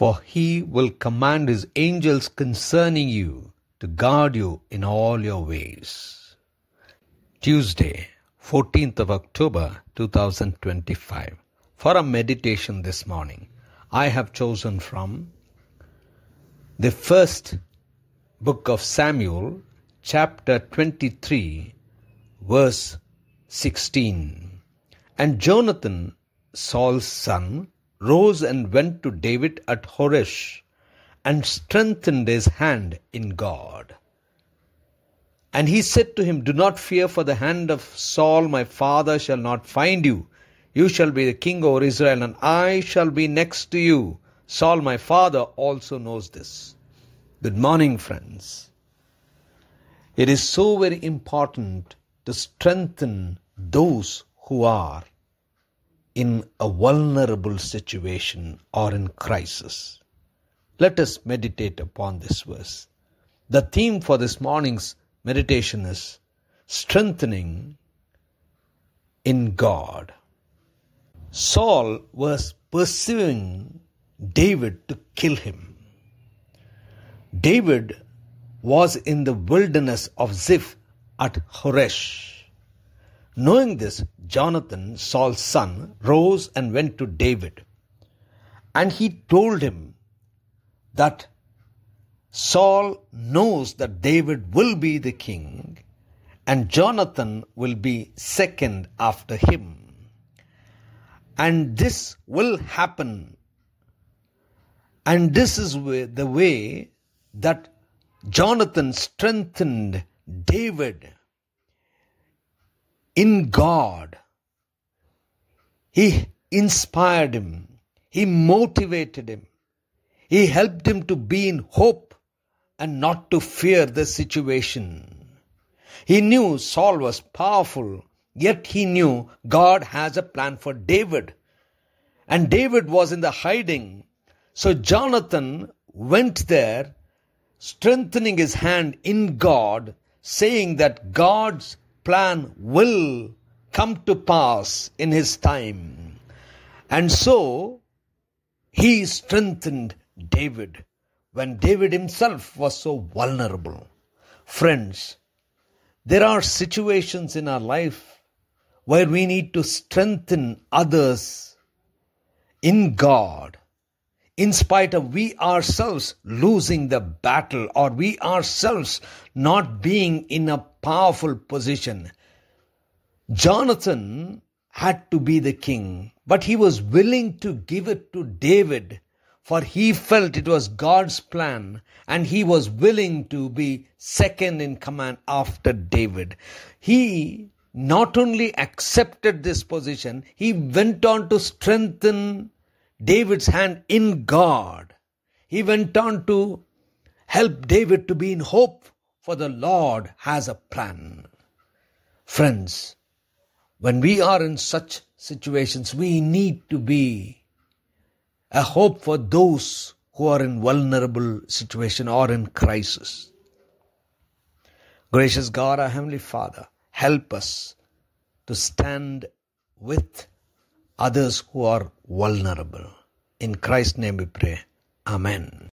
For he will command his angels concerning you to guard you in all your ways. Tuesday, 14th of October 2025. For a meditation this morning, I have chosen from the first book of Samuel, chapter 23, verse 16. And Jonathan, Saul's son, rose and went to David at Horesh, and strengthened his hand in God. And he said to him, Do not fear, for the hand of Saul my father shall not find you. You shall be the king over Israel, and I shall be next to you. Saul my father also knows this. Good morning, friends. It is so very important to strengthen those who are in a vulnerable situation or in crisis. Let us meditate upon this verse. The theme for this morning's meditation is strengthening in God. Saul was pursuing David to kill him. David was in the wilderness of Ziph at Horesh. Knowing this, Jonathan, Saul's son, rose and went to David. And he told him that Saul knows that David will be the king and Jonathan will be second after him. And this will happen. And this is the way that Jonathan strengthened David in God. He inspired him. He motivated him. He helped him to be in hope and not to fear the situation. He knew Saul was powerful, yet he knew God has a plan for David. And David was in the hiding. So Jonathan went there, strengthening his hand in God, saying that God's plan will come to pass in his time. And so he strengthened David when David himself was so vulnerable. Friends, there are situations in our life where we need to strengthen others in God, in spite of we ourselves losing the battle or we ourselves not being in a powerful position. Jonathan had to be the king, but he was willing to give it to David, for he felt it was God's plan and he was willing to be second in command after David. He not only accepted this position, he went on to strengthen David's hand in God. He went on to help David to be in hope, for the Lord has a plan. Friends, when we are in such situations, we need to be a hope for those who are in vulnerable situation or in crisis. Gracious God, our Heavenly Father, help us to stand with others who are vulnerable. In Christ's name we pray. Amen.